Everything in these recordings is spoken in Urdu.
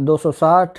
260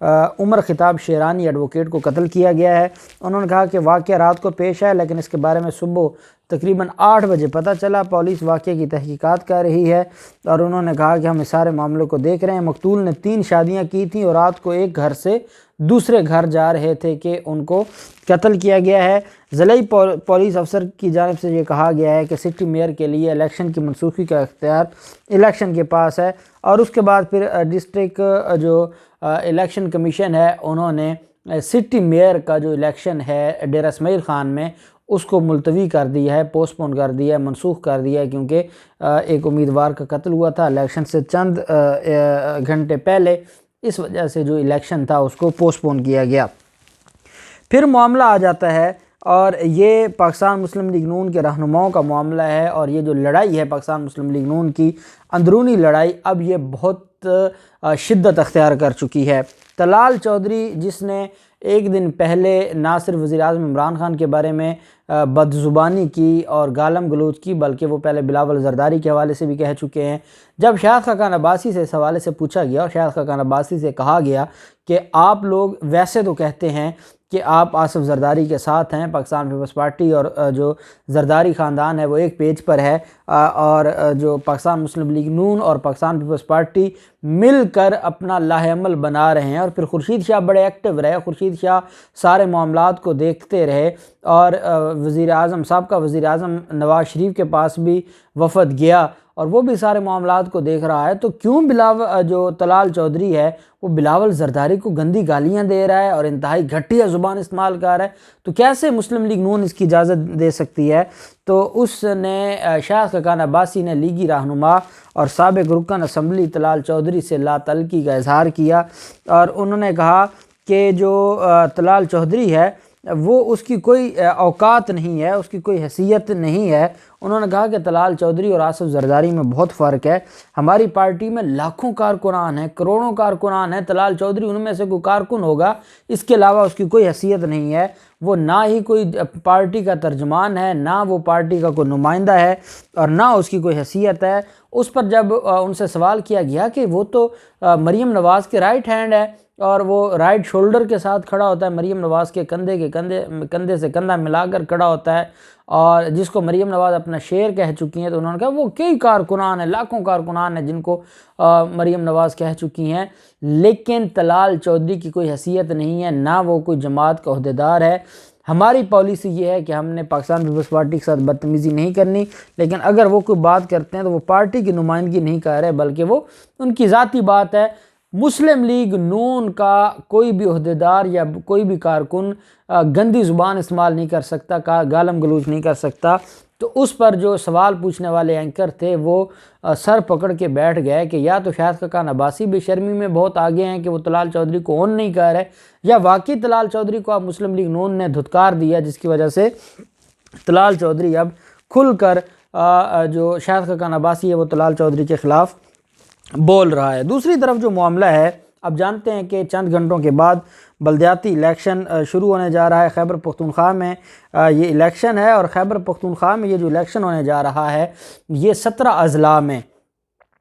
عمر خطاب شیرانی ایڈوکیٹ کو قتل کیا گیا ہے۔ انہوں نے کہا کہ واقعہ رات کو پیش ہے لیکن اس کے بارے میں صبح تقریباً 8 بجے پتہ چلا۔ پولیس واقعے کی تحقیقات کر رہی ہے اور انہوں نے کہا کہ ہم اس سارے معاملے کو دیکھ رہے ہیں۔ مقتول نے 3 شادیاں کی تھیں اور رات کو ایک گھر سے دوسرے گھر جا رہے تھے کہ ان کو قتل کیا گیا ہے۔ ضلعی پولیس افسر کی جانب سے یہ کہا گیا ہے کہ سٹی میئر کے لیے الیکشن کی منسوخی کا اختیار الیکشن کے پاس ہے، اور اس کے بعد پھر ڈسٹرکٹ جو الیکشن کمیشن ہے انہوں نے سٹی میئر کا جو الیکشن ہے ڈیرہ اسماعیل خان میں اس کو ملتوی کر دیا ہے، پوسٹ پون کر دیا ہے، منسوخ کر دیا ہے، کیونکہ ایک امیدوار کا قتل ہوا تھا الیکشن سے چند گھنٹے پہلے، اس وجہ سے جو الیکشن تھا اس کو پوسٹ پون کیا گیا۔ پھر معاملہ آ جاتا ہے اور یہ پاکستان مسلم لیگ نون کے رہنماؤں کا معاملہ ہے، اور یہ جو لڑائی ہے پاکستان مسلم لیگ نون کی اندرونی لڑائی اب یہ بہت شدت اختیار کر چکی ہے۔ طلال چودھری جس نے ایک دن پہلے نہ صرف وزیر اعظم عمران خان کے بارے میں بد زبانی کی اور گالم گلوچ کی، بلکہ وہ پہلے بلاول زرداری کے حوالے سے بھی کہہ چکے ہیں۔ جب شاہد خاقان عباسی سے اس حوالے سے پوچھا گیا اور شاہد خاقان عباسی سے کہا گیا کہ آپ لوگ ویسے تو کہتے ہیں کہ آپ آصف زرداری کے ساتھ ہیں، پاکستان پیپلز پارٹی اور جو زرداری خاندان ہے وہ ایک پیج پر ہے، اور جو پاکستان مسلم لیگ نون اور پاکستان پیپلز پارٹی مل کر اپنا لاہ عمل بنا رہے ہیں، اور پھر خورشید شاہ بڑے ایکٹیو رہے، خورشید شاہ سارے معاملات کو دیکھتے رہے، اور وزیر اعظم سابقہ وزیر اعظم نواز شریف کے پاس بھی وفد گیا اور وہ بھی سارے معاملات کو دیکھ رہا ہے، تو کیوں جو طلال چودھری ہے وہ بلاول زرداری کو گندی گالیاں دے رہا ہے اور انتہائی گھٹیا زبان استعمال کر رہا ہے؟ تو کیسے مسلم لیگ نون اس کی اجازت دے سکتی ہے؟ تو اس نے شاہد خاقان عباسی نے لیگی رہنما اور سابق رکن اسمبلی طلال چودھری سے لا تعلقی کا اظہار کیا، اور انہوں نے کہا کہ جو طلال چودھری ہے وہ اس کی کوئی اوقات نہیں ہے، اس کی کوئی حیثیت نہیں ہے۔ انہوں نے کہا کہ طلال چودھری اور آصف زرداری میں بہت فرق ہے، ہماری پارٹی میں لاکھوں کارکنان ہیں، کروڑوں کارکنان ہیں، طلال چودھری ان میں سے کوئی کارکن ہوگا، اس کے علاوہ اس کی کوئی حیثیت نہیں ہے، وہ نہ ہی کوئی پارٹی کا ترجمان ہے، نہ وہ پارٹی کا کوئی نمائندہ ہے، اور نہ اس کی کوئی حیثیت ہے۔ اس پر جب ان سے سوال کیا گیا کہ وہ تو مریم نواز کے رائٹ ہینڈ ہے اور وہ رائٹ شولڈر کے ساتھ کھڑا ہوتا ہے، مریم نواز کے کندھے سے کندھا ملا کر کھڑا ہوتا ہے، اور جس کو مریم نواز اپنا شیر کہہ چکی ہیں، تو انہوں نے کہا وہ کئی کارکنان ہیں، لاکھوں کارکنان ہیں جن کو مریم نواز کہہ چکی ہیں، لیکن طلال چودھری کی کوئی حیثیت نہیں ہے، نہ وہ کوئی جماعت کا عہدیدار ہے۔ ہماری پالیسی یہ ہے کہ ہم نے پاکستان پیپلز پارٹی کے ساتھ بدتمیزی نہیں کرنی، لیکن اگر وہ کوئی بات کرتے ہیں تو وہ پارٹی کی نمائندگی نہیں کر رہے بلکہ وہ ان کی ذاتی بات ہے۔ مسلم لیگ نون کا کوئی بھی عہدیدار یا کوئی بھی کارکن گندی زبان استعمال نہیں کر سکتا، گالم گلوچ نہیں کر سکتا۔ تو اس پر جو سوال پوچھنے والے اینکر تھے وہ سر پکڑ کے بیٹھ گئے کہ یا تو شاہد خاقان عباسی بے شرمی میں بہت آگے ہیں کہ وہ طلال چودھری کو اون نہیں کر رہے، یا واقعی طلال چودھری کو اب مسلم لیگ نون نے دھتکار دیا، جس کی وجہ سے طلال چودھری اب کھل کر جو شاہد خاقان عباسی ہے وہ طلال چودھری کے خلاف بول رہا ہے۔ دوسری طرف جو معاملہ ہے، اب جانتے ہیں کہ چند گھنٹوں کے بعد بلدیاتی الیکشن شروع ہونے جا رہا ہے۔ خیبر پختونخوا میں یہ الیکشن ہے، اور خیبر پختونخوا میں یہ جو الیکشن ہونے جا رہا ہے یہ 17 اضلاع میں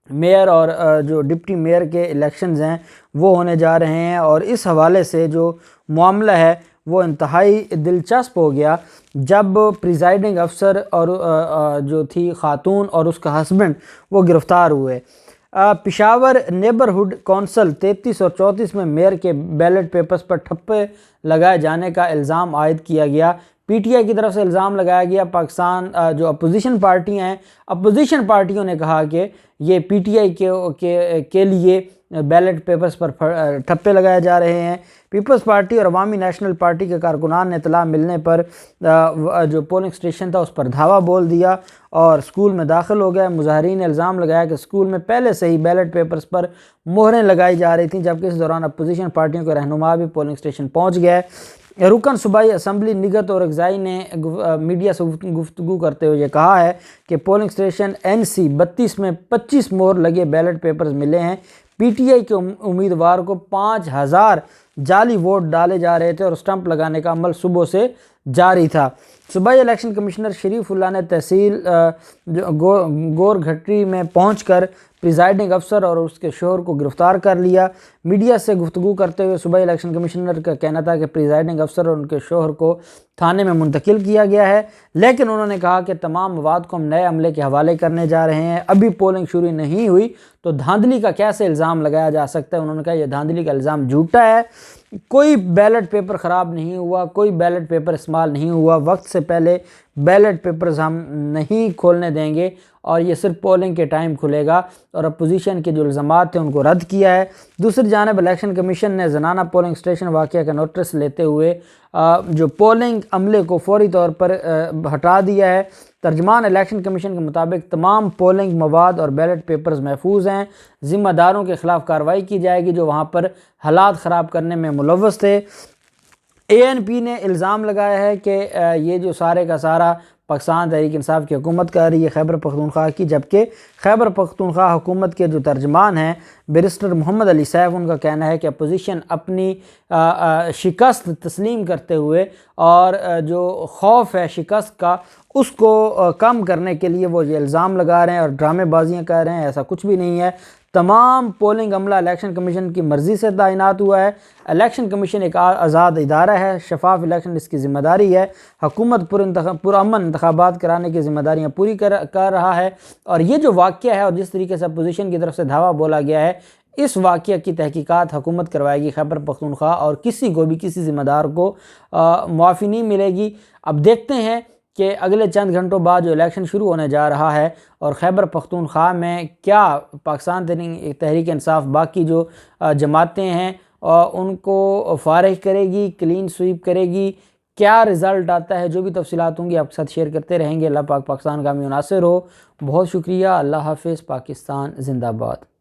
میئر اور جو ڈپٹی میئر کے الیکشنز ہیں وہ ہونے جا رہے ہیں، اور اس حوالے سے جو معاملہ ہے وہ انتہائی دلچسپ ہو گیا جب پریزائڈنگ افسر اور جو تھی خاتون اور اس کا ہسبینڈ وہ گرفتار ہوئے۔ پشاور نیبرہڈ کونسل 33 اور 34 میں میئر کے بیلٹ پیپرز پر ٹھپے لگائے جانے کا الزام عائد کیا گیا۔ پی ٹی آئی کی طرف سے الزام لگایا گیا۔ پاکستان جو اپوزیشن پارٹیاں ہیں، اپوزیشن پارٹیوں نے کہا کہ یہ پی ٹی آئی کے لیے بیلٹ پیپرز پر ٹھپے لگائے جا رہے ہیں۔ پیپلز پارٹی اور عوامی نیشنل پارٹی کے کارکنان نے اطلاع ملنے پر جو پولنگ سٹیشن تھا اس پر دھاوا بول دیا اور اسکول میں داخل ہو گئے۔ مظاہرین نے الزام لگایا کہ اسکول میں پہلے سے ہی بیلٹ پیپرز پر مہریں لگائی جا رہی تھیں، جبکہ اس دوران اپوزیشن پارٹیوں کے رہنما بھی پولنگ سٹیشن پہنچ گئے۔ رکن صوبائی اسمبلی نگہت اور اکزائی نے میڈیا سے گفتگو کرتے ہوئے یہ کہا ہے کہ پولنگ سٹیشن NC 32 میں 25 مہر لگے بیلٹ پیپرز ملے ہیں۔ پی ٹی آئی کے امیدوار کو 5000 جعلی ووٹ ڈالے جا رہے تھے اور سٹمپ لگانے کا عمل صبح سے جاری تھا۔ صوبائی الیکشن کمشنر شریف اللہ نے تحصیل گور گھٹری میں پہنچ کر پریزائڈنگ افسر اور اس کے شوہر کو گرفتار کر لیا۔ میڈیا سے گفتگو کرتے ہوئے صوبائی الیکشن کمشنر کا کہنا تھا کہ پریزائڈنگ افسر اور ان کے شوہر کو تھانے میں منتقل کیا گیا ہے، لیکن انہوں نے کہا کہ تمام مواد کو ہم نئے عملے کے حوالے کرنے جا رہے ہیں، ابھی پولنگ شروع نہیں ہوئی تو دھاندلی کا کیسے الزام لگایا جا سکتا ہے۔ انہوں نے کہا یہ دھاندلی کا الزام جھوٹا ہے، کوئی بیلٹ پیپر خراب نہیں ہوا، کوئی بیلٹ پیپر استعمال نہیں ہوا، وقت سے پہلے بیلٹ پیپرز ہم نہیں کھولنے دیں گے اور یہ صرف پولنگ کے ٹائم کھلے گا، اور اپوزیشن کے جو الزامات تھے ان کو رد کیا ہے۔ دوسری جانب الیکشن کمیشن نے زنانہ پولنگ سٹیشن واقعہ کا نوٹس لیتے ہوئے جو پولنگ عملے کو فوری طور پر ہٹا دیا ہے۔ ترجمان الیکشن کمیشن کے مطابق تمام پولنگ مواد اور بیلٹ پیپرز محفوظ ہیں، ذمہ داروں کے خلاف کارروائی کی جائے گی جو وہاں پر حالات خراب کرنے میں ملوث تھے۔ ANP نے الزام لگایا ہے کہ یہ جو سارے کا سارا پاکستان تحریک انصاف کی حکومت کر رہی ہے خیبر پختونخوا کی، جبکہ خیبر پختونخوا حکومت کے جو ترجمان ہیں بیرسٹر محمد علی سیف، ان کا کہنا ہے کہ اپوزیشن اپنی شکست تسلیم کرتے ہوئے اور جو خوف ہے شکست کا اس کو کم کرنے کے لیے وہ یہ الزام لگا رہے ہیں اور ڈرامے بازیاں کر رہے ہیں۔ ایسا کچھ بھی نہیں ہے، تمام پولنگ عملہ الیکشن کمیشن کی مرضی سے تعینات ہوا ہے۔ الیکشن کمیشن ایک آزاد ادارہ ہے، شفاف الیکشن اس کی ذمہ داری ہے، حکومت پرامن انتخابات کرانے کی ذمہ داریاں پوری کر رہا ہے، اور یہ جو واقعہ ہے اور جس طریقے سے اپوزیشن کی طرف سے دعویٰ بولا گیا ہے، اس واقعہ کی تحقیقات حکومت کروائے گی خیبر پختونخوا، اور کسی کو بھی کسی ذمہ دار کو معافی نہیں ملے گی۔ اب دیکھتے ہیں کہ اگلے چند گھنٹوں بعد جو الیکشن شروع ہونے جا رہا ہے اور خیبر پختونخوا میں کیا پاکستان تحریک انصاف باقی جو جماعتیں ہیں ان کو فارغ کرے گی، کلین سویپ کرے گی، کیا رزلٹ آتا ہے، جو بھی تفصیلات ہوں گی آپ کے ساتھ شیئر کرتے رہیں گے۔ اللہ پاک پاکستان کا حامی و ناصر ہو۔ بہت شکریہ، اللہ حافظ، پاکستان زندہ باد۔